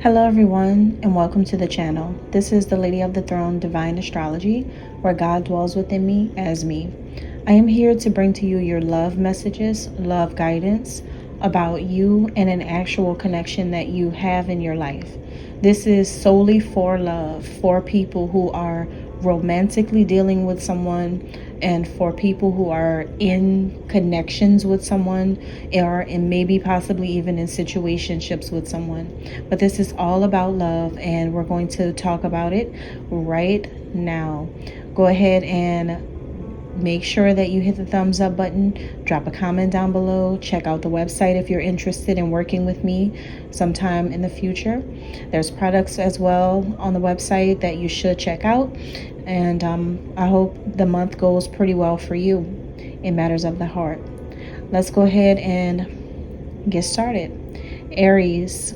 Hello everyone and welcome to the channel. This is the Lady of the Throne Divine Astrology, where God dwells within me as me. I am here to bring to you your love messages, love guidance about you and an actual connection that you have in your life. This is solely for love, for people who are romantically dealing with someone, and for people who are in connections with someone, or in maybe possibly even in situationships with someone. But this is all about love, and we're going to talk about it right now. Go ahead and make sure that you hit the thumbs up button, drop a comment down below, check out the website if you're interested in working with me sometime in the future. There's products as well on the website that you should check out, and I hope the month goes pretty well for you in matters of the heart. Let's go ahead and get started. Aries,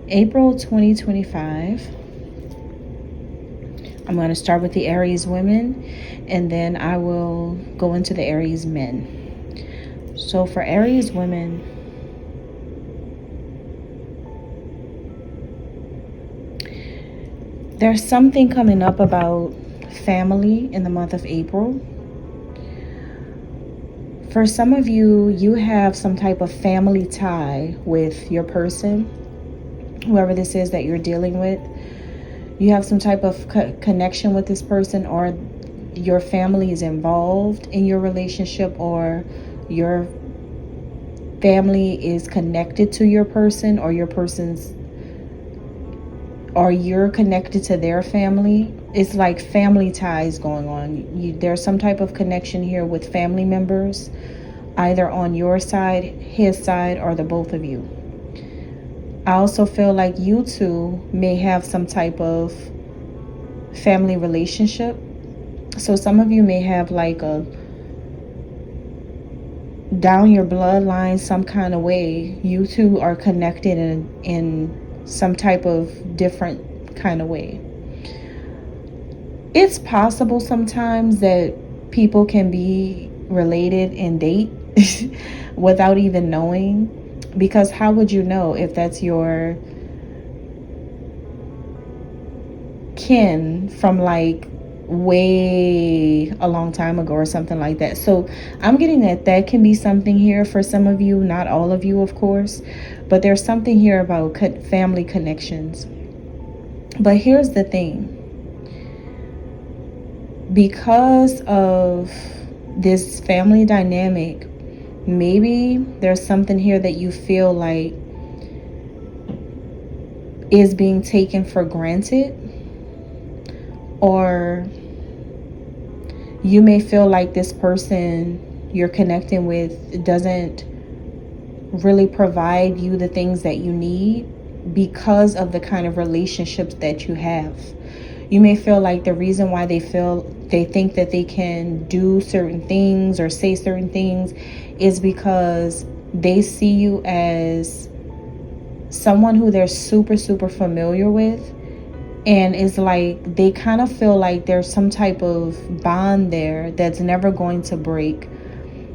April 2025. I'm going to start with the Aries women, and then I will go into the Aries men. So for Aries women, there's something coming up about family in the month of April. For some of you, you have some type of family tie with your person, whoever this is that you're dealing with. You have some type of connection with this person, or your family is involved in your relationship, or your family is connected to your person, or your person's, or you're connected to their family. It's like family ties going on. There's some type of connection here with family members, either on your side, his side, or the both of you. I also feel like you two may have some type of family relationship. So some of you may have like a down your bloodline, some kind of way. You two are connected in some type of different kind of way. It's possible sometimes that people can be related and date without even knowing. Because how would you know if that's your kin from like way a long time ago or something like that? So I'm getting that can be something here for some of you, not all of you, of course, but there's something here about family connections. But here's the thing. Because of this family dynamic, maybe there's something here that you feel like is being taken for granted, or you may feel like this person you're connecting with doesn't really provide you the things that you need because of the kind of relationships that you have. You may feel like the reason why they think that they can do certain things or say certain things is because they see you as someone who they're super familiar with, and it's like they kind of feel like there's some type of bond there that's never going to break.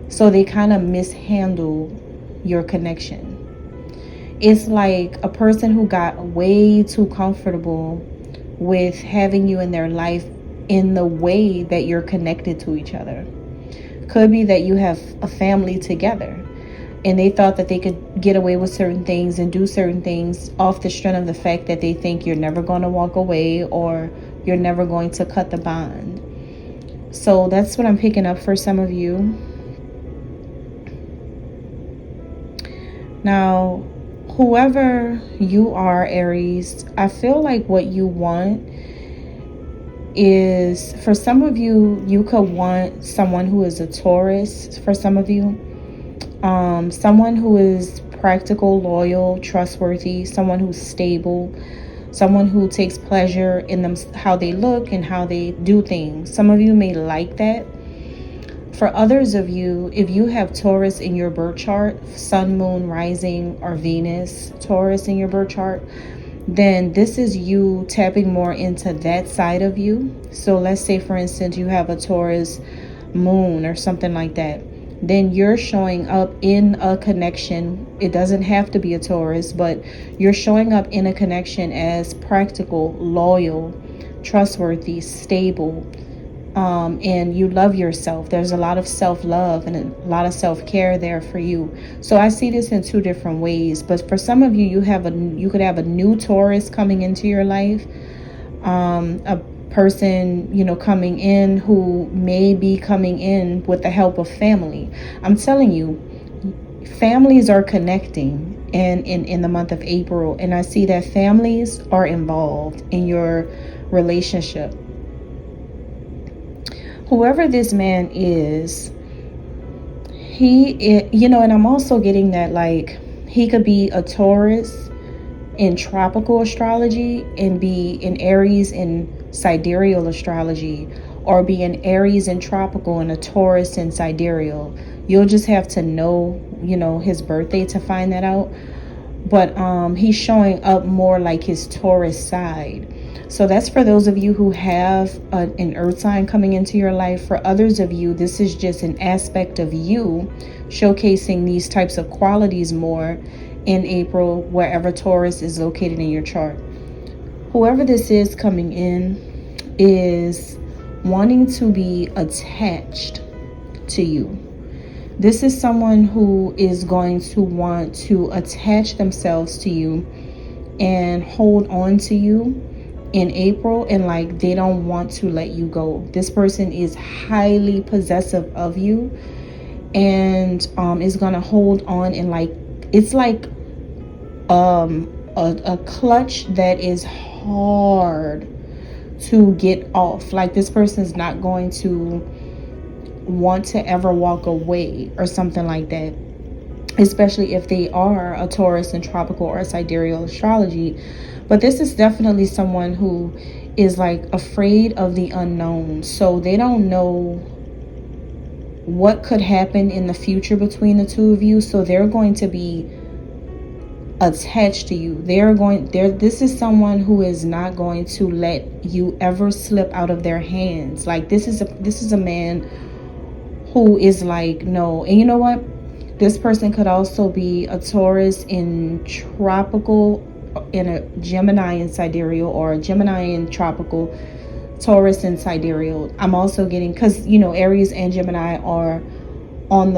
So they kind of mishandle your connection. It's like a person who got way too comfortable with having you in their life in the way that you're connected to each other. Could be that you have a family together and they thought that they could get away with certain things and do certain things off the strength of the fact that they think you're never going to walk away or you're never going to cut the bond. So that's what I'm picking up for some of you. Now, whoever you are, Aries, I feel like what you want is, for some of you, you could want someone who is a Taurus. For some of you, someone who is practical, loyal, trustworthy, someone who's stable, someone who takes pleasure in them, how they look and how they do things. Some of you may like that. For others of you, if you have Taurus in your birth chart, sun, moon, rising, or Venus, Taurus in your birth chart, then this is you tapping more into that side of you. So let's say, for instance, you have a Taurus moon or something like that. then you're showing up in a connection. It doesn't have to be a Taurus, but you're showing up in a connection as practical, loyal, trustworthy, stable, and you love yourself. There's a lot of self-love and a lot of self-care there for you. So I see this in two different ways. But for some of you, you could have a new Taurus coming into your life, a person, coming in who may be coming in with the help of family. I'm telling you, families are connecting in the month of April, and I see that families are involved in your relationship. Whoever this man is, and I'm also getting that, like, he could be a Taurus in tropical astrology and be an Aries in sidereal astrology, or be an Aries in tropical and a Taurus in sidereal. You'll just have to know, his birthday to find that out. But he's showing up more like his Taurus side. So that's for those of you who have an earth sign coming into your life. For others of you, this is just an aspect of you showcasing these types of qualities more in April, wherever Taurus is located in your chart. Whoever this is coming in is wanting to be attached to you. This is someone who is going to want to attach themselves to you and hold on to you in April, and like they don't want to let you go. This person is highly possessive of you, and is gonna hold on, and like it's like a clutch that is hard to get off. Like this person is not going to want to ever walk away or something like that, especially if they are a Taurus in tropical or sidereal astrology. But this is definitely someone who is like afraid of the unknown. So they don't know what could happen in the future between the two of you. So they're going to be attached to you. This is someone who is not going to let you ever slip out of their hands. Like this is a man who is like, no. And you know what? This person could also be a Taurus in tropical, in a Gemini in sidereal, or a Gemini in tropical, Taurus in sidereal. I'm also getting, because Aries and Gemini are on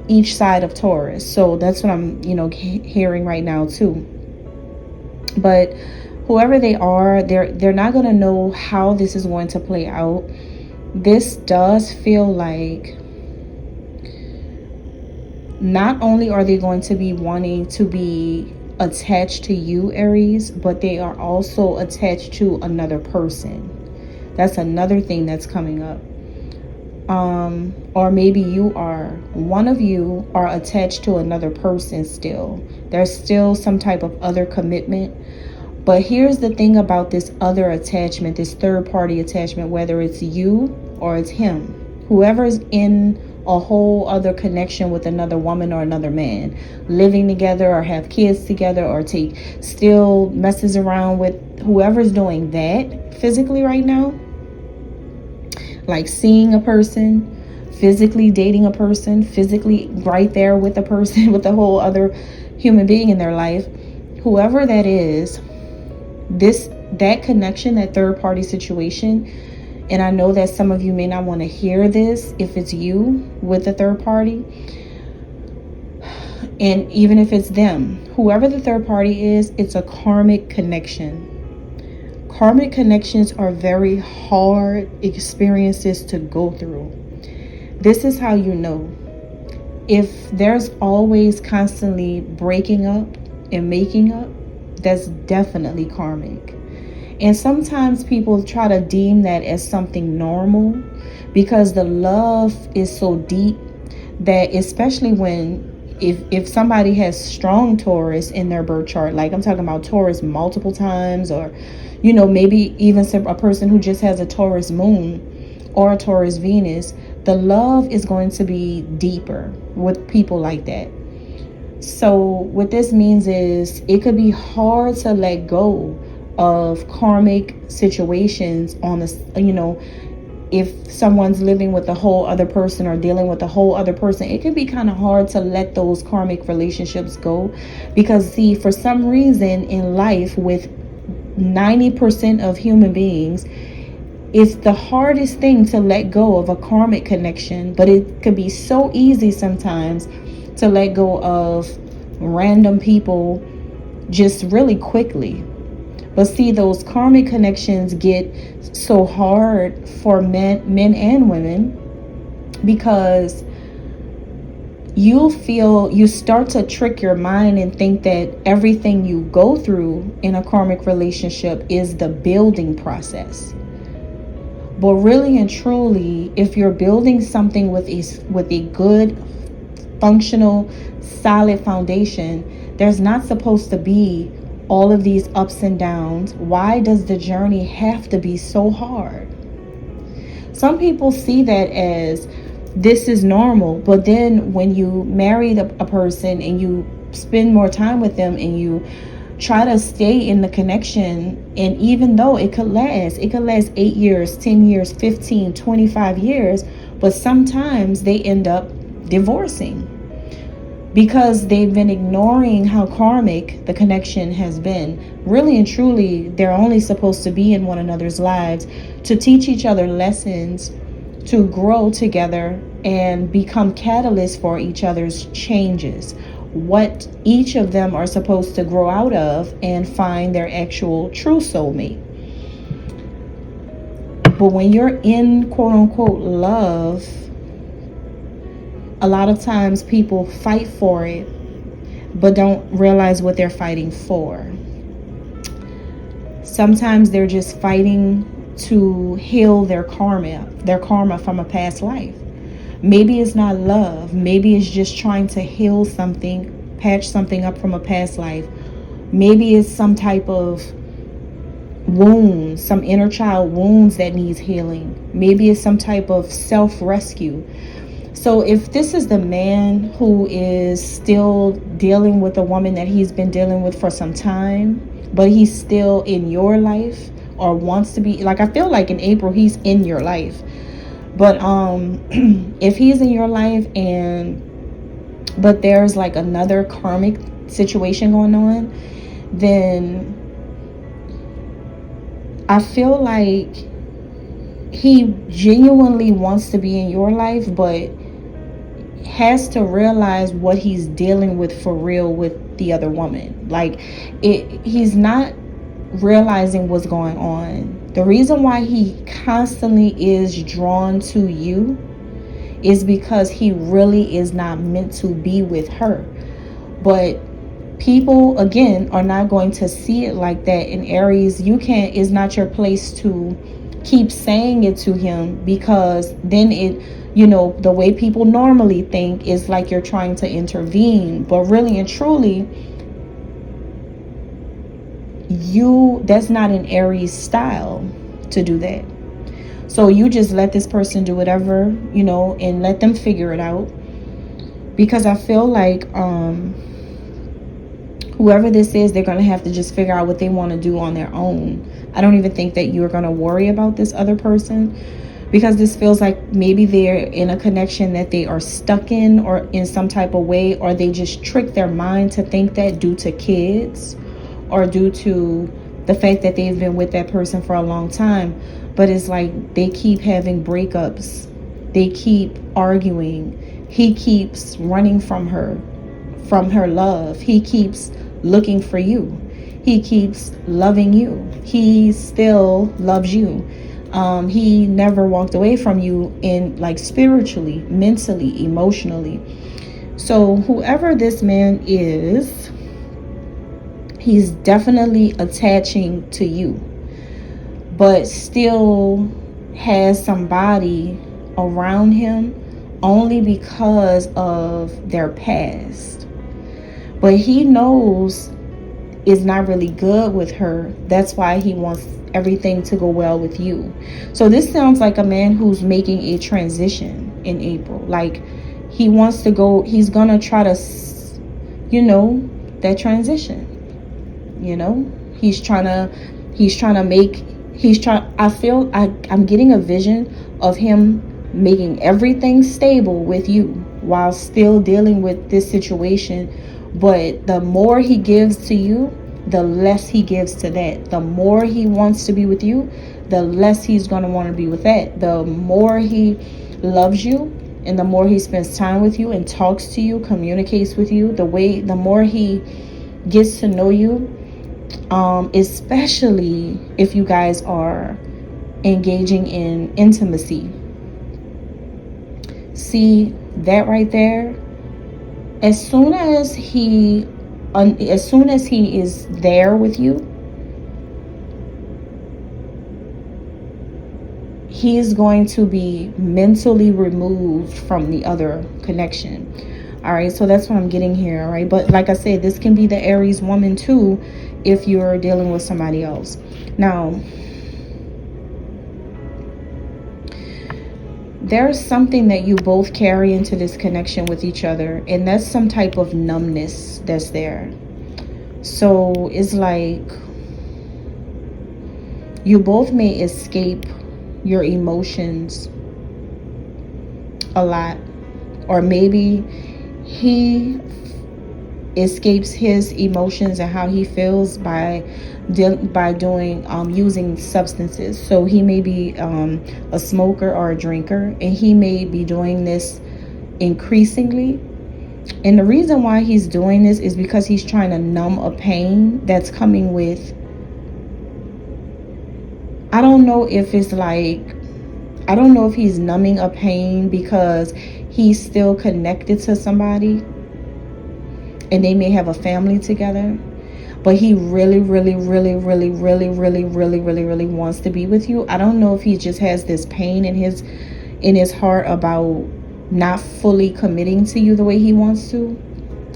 each side of Taurus, so that's what I'm hearing right now too. But whoever they are, they're not going to know how this is going to play out. This does feel like not only are they going to be wanting to be attached to you, Aries, but they are also attached to another person. That's another thing that's coming up. Or maybe one of you are attached to another person still. There's still some type of other commitment. But here's the thing about this other attachment, this third party attachment, whether it's you or it's him, whoever's in a whole other connection with another woman or another man, living together or have kids together, or still messes around with whoever's doing that physically right now, like seeing a person, physically dating a person, physically right there with a person, with a whole other human being in their life. Whoever that is, that connection, that third party situation, and I know that some of you may not want to hear this if it's you with the third party, and even if it's them, whoever the third party is, it's a karmic connection. Karmic connections are very hard experiences to go through. This is how you know. If there's always constantly breaking up and making up, that's definitely karmic. And sometimes people try to deem that as something normal because the love is so deep that, especially if somebody has strong Taurus in their birth chart, like I'm talking about Taurus multiple times, or maybe even a person who just has a Taurus moon or a Taurus Venus, the love is going to be deeper with people like that. So what this means is it could be hard to let go of karmic situations on this, if someone's living with a whole other person or dealing with a whole other person, it can be kind of hard to let those karmic relationships go. Because see, for some reason in life, with 90% of human beings, it's the hardest thing to let go of a karmic connection. But it could be so easy sometimes to let go of random people just really quickly. But see, those karmic connections get so hard for men and women, because you start to trick your mind and think that everything you go through in a karmic relationship is the building process. But really and truly, if you're building something with a good, functional, solid foundation, there's not supposed to be all of these ups and downs. Why does the journey have to be so hard? Some people see that as this is normal, but then when you marry a person and you spend more time with them and you try to stay in the connection, and even though it could last 8 years, 10 years, 15, 25 years, but sometimes they end up divorcing because they've been ignoring how karmic the connection has been. Really and truly, they're only supposed to be in one another's lives to teach each other lessons, to grow together and become catalysts for each other's changes, what each of them are supposed to grow out of and find their actual true soulmate. But when you're in quote unquote love, a lot of times people fight for it but don't realize what they're fighting for. Sometimes they're just fighting to heal their karma from a past life. Maybe it's not love. Maybe it's just trying to heal something, patch something up from a past life. Maybe it's some type of wounds, some inner child wounds that needs healing. Maybe it's some type of self-rescue. So if this is the man who is still dealing with a woman that he's been dealing with for some time, but he's still in your life or wants to be, like, I feel like in April he's in your life. But if he's in your life but there's like another karmic situation going on, then I feel like he genuinely wants to be in your life, but has to realize what he's dealing with for real with the other woman. Like, he's not realizing what's going on. The reason why he constantly is drawn to you is because he really is not meant to be with her. But people, again, are not going to see it like that. In Aries, it's not your place to keep saying it to him, because then the way people normally think is like you're trying to intervene. But really and truly, that's not an Aries style to do that. So you just let this person do whatever, and let them figure it out. Because I feel like whoever this is, they're going to have to just figure out what they want to do on their own. I don't even think that you're going to worry about this other person, because this feels like maybe they're in a connection that they are stuck in, or in some type of way, or they just trick their mind to think that due to kids or due to the fact that they've been with that person for a long time. But it's like they keep having breakups. They keep arguing. He keeps running from her love. He keeps looking for you. He keeps loving you. He still loves you. He never walked away from you in, like, spiritually, mentally, emotionally. So whoever this man is, he's definitely attaching to you, but still has somebody around him only because of their past. But he knows it's not really good with her. That's why he wants everything to go well with you. So this sounds like a man who's making a transition in April. Like, he wants to go, he's gonna try to, that transition. I'm getting a vision of him making everything stable with you while still dealing with this situation. But the more he gives to you, the less he gives to that. The more he wants to be with you, the less he's going to want to be with that. The more he loves you and the more he spends time with you and talks to you, communicates with you, the more he gets to know you, especially if you guys are engaging in intimacy. See that right there? As soon as he is there with you, he is going to be mentally removed from the other connection. All right, so that's what I'm getting here. All right, but like I said, this can be the Aries woman too if you're dealing with somebody else. Now, there's something that you both carry into this connection with each other, and that's some type of numbness that's there. So it's like you both may escape your emotions a lot, or maybe he escapes his emotions and how he feels by doing using substances. So he may be a smoker or a drinker, and he may be doing this increasingly. And the reason why he's doing this is because he's trying to numb a pain that's coming with, I don't know if he's numbing a pain because he's still connected to somebody and they may have a family together, but he really wants to be with you. I don't know if he just has this pain in his heart about not fully committing to you the way he wants to.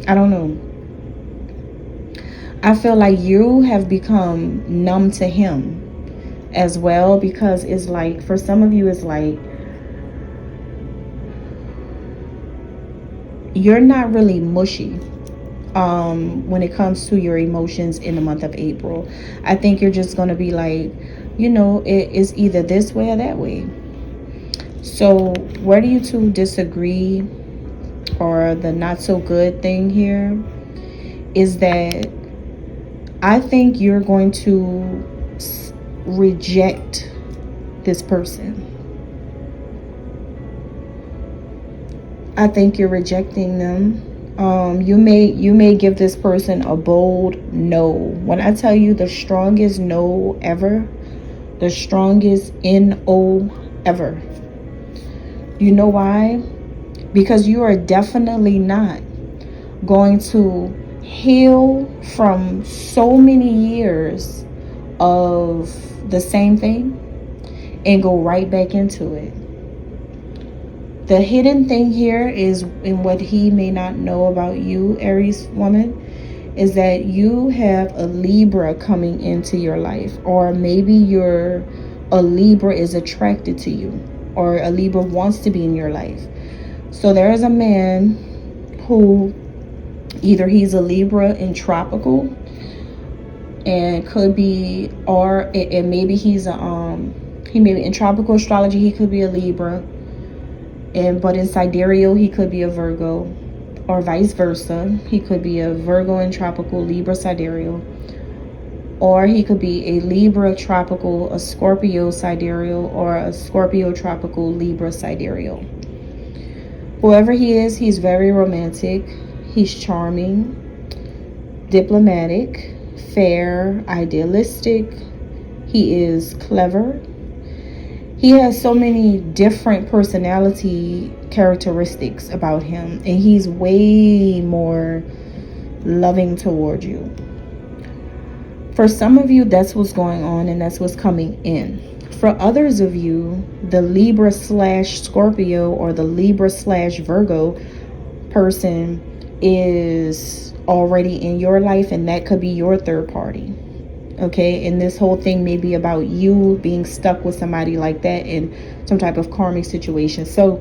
I don't know. I feel like you have become numb to him as well, because it's like, for some of you, it's like you're not really mushy when it comes to your emotions in the month of April. I think you're just going to be like, it is either this way or that way. So where do you two disagree, or the not so good thing here, is that I think you're going to reject this person. I think you're rejecting them. You may give this person a bold no. When I tell you the strongest no ever, the strongest no ever. You know why? Because you are definitely not going to heal from so many years of the same thing and go right back into it. The hidden thing here is, in what he may not know about you, Aries woman, is that you have a Libra coming into your life, or maybe a Libra is attracted to you, or a Libra wants to be in your life. So there is a man who either he's a Libra in tropical, and could be, and maybe he may be in tropical astrology, he could be a Libra, but in sidereal he could be a Virgo, or vice versa. He could be a Virgo in tropical, Libra sidereal, or he could be a Libra tropical, a Scorpio sidereal, or a Scorpio tropical, Libra sidereal. Whoever he is, he's very romantic, he's charming, diplomatic, fair, idealistic. He is clever. He has so many different personality characteristics about him, and he's way more loving toward you. For some of you, that's what's going on, and that's what's coming in. For others of you, the Libra / Scorpio, or the Libra / Virgo person is already in your life, and that could be your third party. Okay, and this whole thing may be about you being stuck with somebody like that in some type of karmic situation. So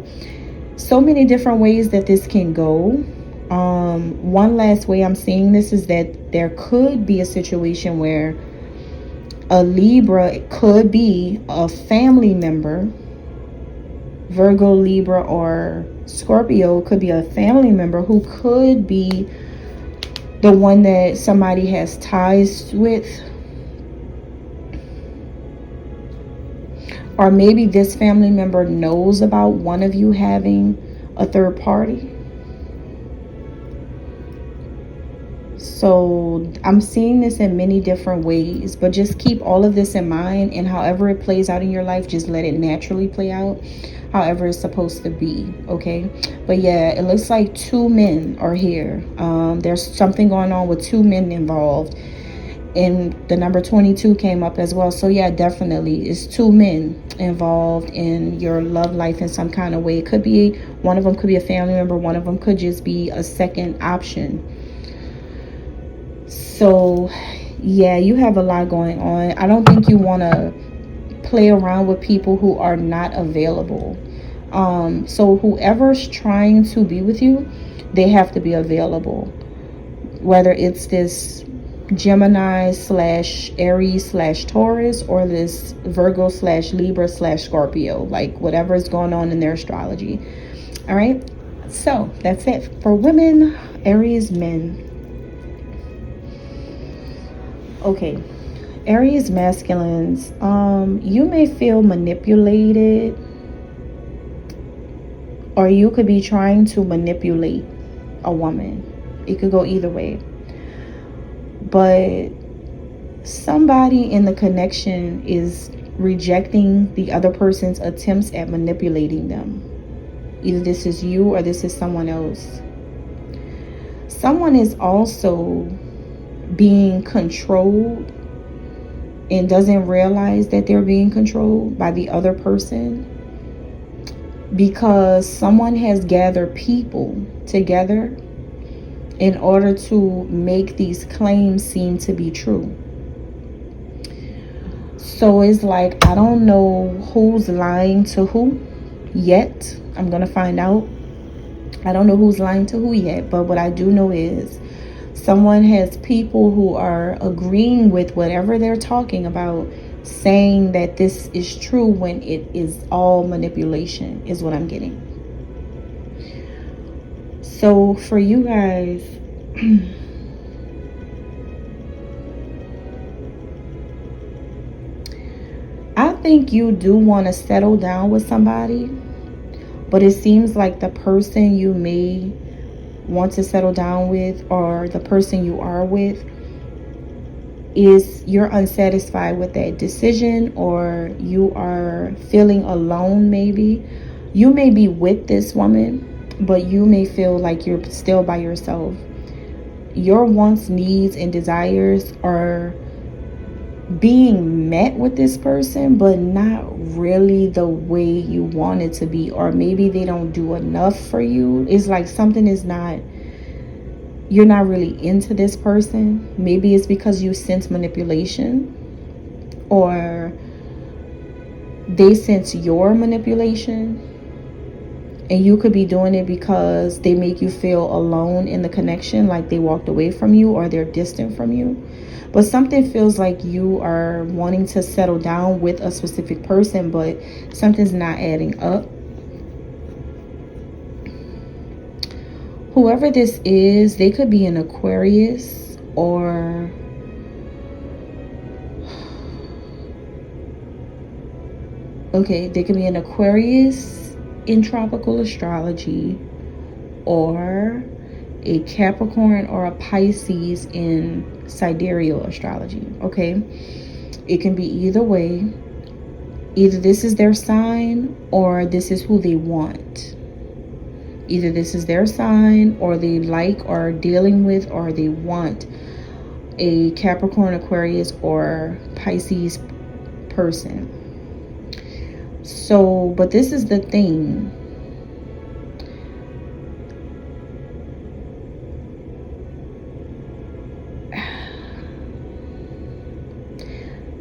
many different ways that this can go. One last way I'm seeing this is that there could be a situation where a Libra could be a family member Virgo, Libra, or Scorpio could be a family member who could be the one that somebody has ties with. Or maybe this family member knows about one of you having a third party. So I'm seeing this in many different ways, but just keep all of this in mind, and however it plays out in your life, just let it naturally play out however it's supposed to be. Okay, but yeah, it looks like two men are here. There's something going on with two men involved, and the number 22 came up as well. So yeah, definitely it's two men involved in your love life in some kind of way. It could be one of them could be a family member, one of them could just be a second option. So yeah, you have a lot going on. I don't think you want to play around with people who are not available. So whoever's trying to be with you, they have to be available. Whether it's this Gemini slash Aries slash Taurus, or this Virgo slash Libra slash Scorpio, like whatever is going on in their astrology. All right, so that's it for women, Aries, men. Okay, Aries masculines, you may feel manipulated, or you could be trying to manipulate a woman. It could go either way. But somebody in the connection is rejecting the other person's attempts at manipulating them. Either this is you or this is someone else. Someone is also being controlled and doesn't realize that they're being controlled by the other person, because someone has gathered people together in order to make these claims seem to be true. So it's like, I don't know who's lying to who yet. I'm going to find out. I don't know who's lying to who yet, but what I do know is someone has people who are agreeing with whatever they're talking about, saying that this is true when it is all manipulation, is what I'm getting. So for you guys, I think you do want to settle down with somebody, but it seems like the person you may want to settle down with, or the person you are with, is you're unsatisfied with that decision, or you are feeling alone. Maybe you may be with this woman, but you may feel like you're still by yourself. Your wants, needs, and desires are being met with this person, but not really the way you want it to be, or maybe they don't do enough for you. It's like something is not, you're not really into this person. Maybe it's because you sense manipulation, or they sense your manipulation, and you could be doing it because they make you feel alone in the connection, like they walked away from you or they're distant from you. But something feels like you are wanting to settle down with a specific person, but something's not adding up. Whoever this is, they could be an Aquarius, or okay, they could be an Aquarius in tropical astrology, or a Capricorn or a Pisces in sidereal astrology. Okay, it can be either way. Either this is their sign, or this is who they want. Either this is their sign, or they like or are dealing with, or they want a Capricorn, Aquarius, or Pisces person. So, but this is the thing.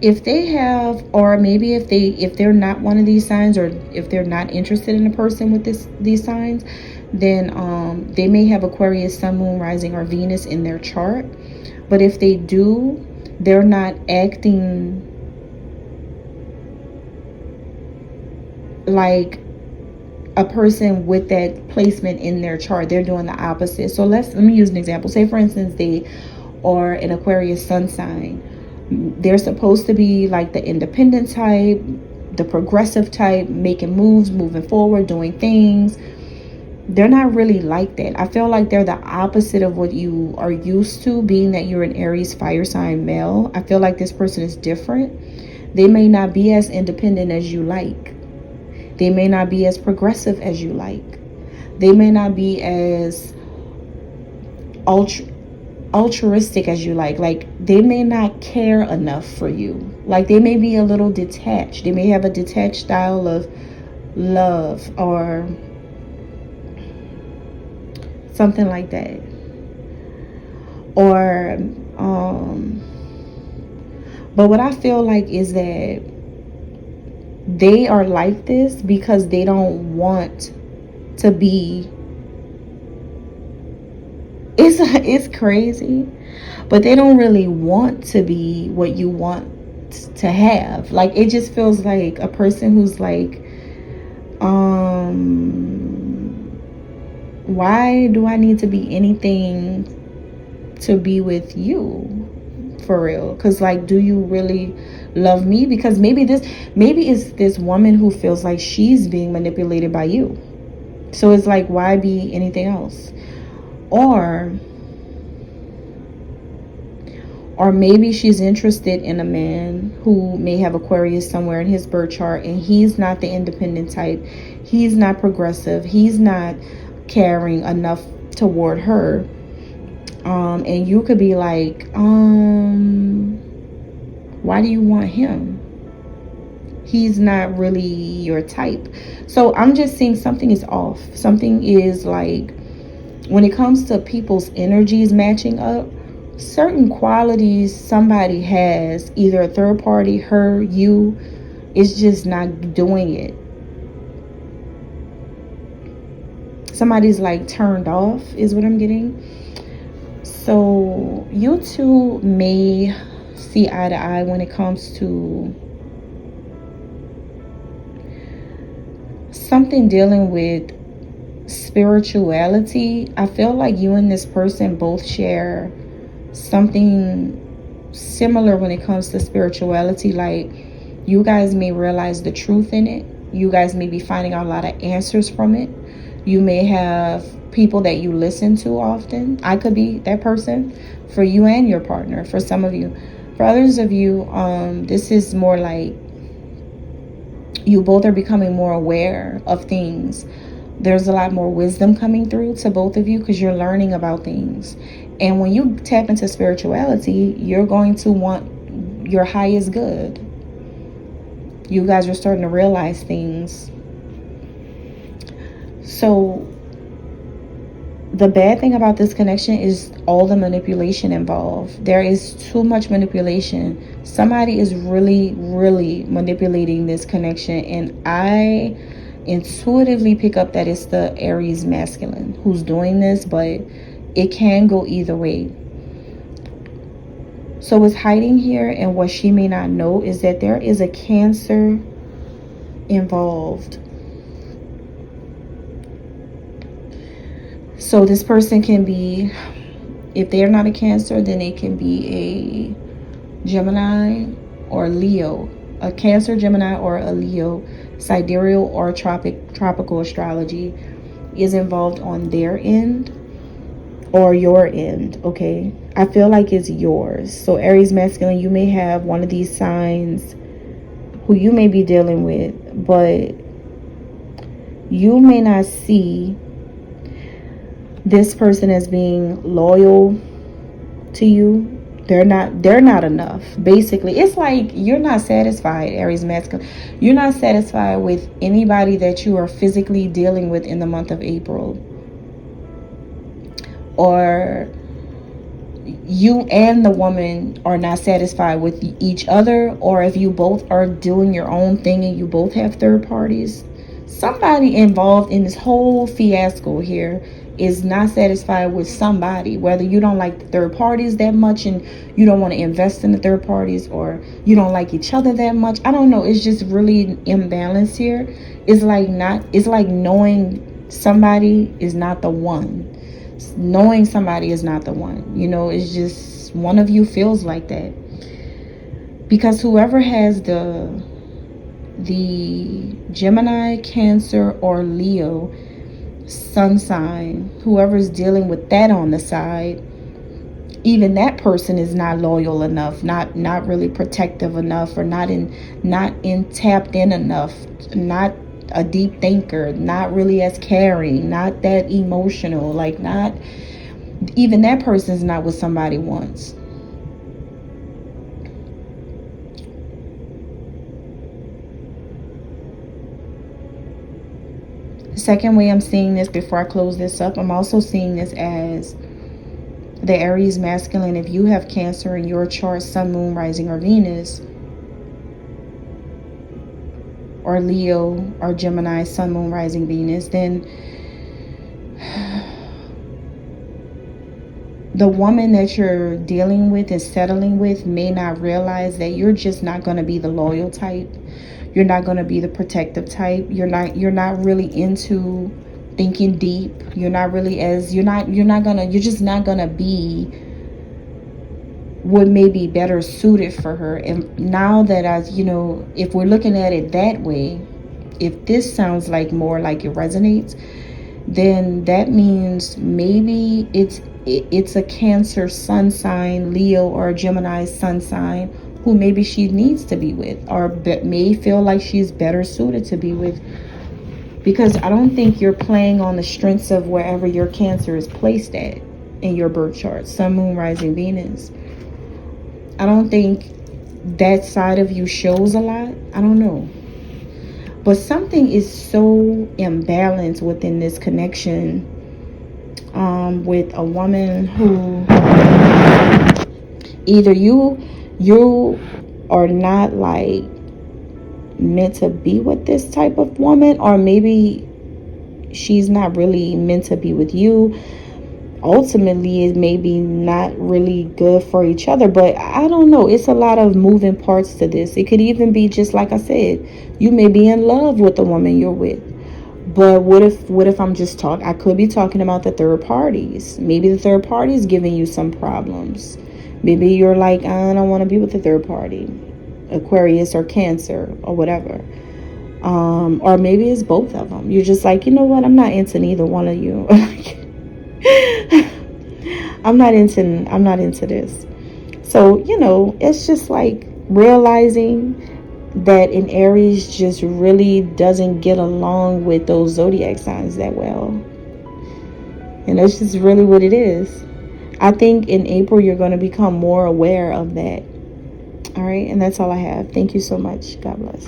If they have, or maybe if they're not one of these signs, or if they're not interested in a person with these signs, then they may have Aquarius, Sun, Moon, Rising, or Venus in their chart. But if they do, they're not acting like a person with that placement in their chart, they're doing the opposite. So let me use an example. Say for instance they are an Aquarius sun sign. They're supposed to be like the independent type, the progressive type, making moves, moving forward, doing things. They're not really like that. I feel like they're the opposite of what you are used to, being that you're an Aries fire sign male. I feel like this person is different. They may not be as independent as you like. They may not be as progressive as you like. They may not be as altruistic as you like. Like, they may not care enough for you. Like, they may be a little detached. They may have a detached style of love or something like that. Or but what I feel like is that they are like this because they don't want to be, it's crazy, but they don't really want to be what you want to have. Like, it just feels like a person who's like, why do I need to be anything to be with you, for real? Because, like, do you really love me? Because maybe it's this woman who feels like she's being manipulated by you. So it's like, why be anything else? Or maybe she's interested in a man who may have Aquarius somewhere in his birth chart, and he's not the independent type. He's not progressive. He's not caring enough toward her. And you could be like, why do you want him? He's not really your type. So I'm just seeing something is off. Something is like, when it comes to people's energies matching up, certain qualities somebody has, either a third party, her, you, is just not doing it. Somebody's like turned off is what I'm getting. So you two may see eye to eye when it comes to something dealing with spirituality. I feel like you and this person both share something similar when it comes to spirituality. Like, you guys may realize the truth in it. You guys may be finding out a lot of answers from it. You may have people that you listen to often. I could be that person for you and your partner, for some of you. For others of you, this is more like you both are becoming more aware of things. There's a lot more wisdom coming through to both of you because you're learning about things. And when you tap into spirituality, you're going to want your highest good. You guys are starting to realize things. So the bad thing about this connection is all the manipulation involved. There is too much manipulation. Somebody is really, really manipulating this connection. And I intuitively pick up that it's the Aries masculine who's doing this, but it can go either way. So what's hiding here, and what she may not know, is that there is a Cancer involved. So this person can be, if they're not a Cancer, then they can be a Gemini or Leo. A Cancer, Gemini, or a Leo. Sidereal or tropical astrology is involved on their end or your end, okay? I feel like it's yours. So Aries masculine, you may have one of these signs who you may be dealing with, but you may not see this person as being loyal to you. They're not enough. Basically, it's like you're not satisfied, Aries masculine. You're not satisfied with anybody that you are physically dealing with in the month of April. Or you and the woman are not satisfied with each other. Or if you both are doing your own thing and you both have third parties. Somebody involved in this whole fiasco here is not satisfied with somebody, whether you don't like the third parties that much and you don't want to invest in the third parties, or you don't like each other that much. I don't know, it's just really imbalanced here. It's like knowing somebody is not the one. Knowing somebody is not the one. It's just one of you feels like that. Because whoever has the Gemini, Cancer, or Leo sun sign, whoever's dealing with that on the side, even that person is not loyal enough, not really protective enough, or not in tapped in enough, not a deep thinker, not really as caring, not that emotional, like, not even that person's not what somebody wants. The second way I'm seeing this, before I close this up, I'm also seeing this as the Aries masculine. If you have Cancer in your chart, Sun, Moon, Rising, or Venus, or Leo or Gemini, Sun, Moon, Rising, Venus, then the woman that you're dealing with and settling with may not realize that you're just not going to be the loyal type. You're not going to be the protective type. You're not really into thinking deep. You're just not going to be what may be better suited for her. And now that if we're looking at it that way, if this sounds like more like it resonates, then that means maybe it's a Cancer sun sign, Leo, or a Gemini sun sign who maybe she needs to be with, or may feel like she's better suited to be with. Because I don't think you're playing on the strengths of wherever your Cancer is placed at in your birth chart, Sun, Moon, Rising, Venus. I don't think that side of you shows a lot. I don't know. But something is so imbalanced within this connection with a woman who either you are not like meant to be with this type of woman, or maybe she's not really meant to be with you. Ultimately, it may be not really good for each other, but I don't know. It's a lot of moving parts to this. It could even be just like I said, you may be in love with the woman you're with, but what if I'm just I could be talking about the third parties. Maybe the third party is giving you some problems. Maybe you're like, I don't want to be with the third party, Aquarius or Cancer or whatever. Or maybe it's both of them. You're just like, you know what, I'm not into neither one of you. I'm not into this. So, it's just like realizing that an Aries just really doesn't get along with those zodiac signs that well. And that's just really what it is. I think in April you're going to become more aware of that. All right, and that's all I have. Thank you so much. God bless.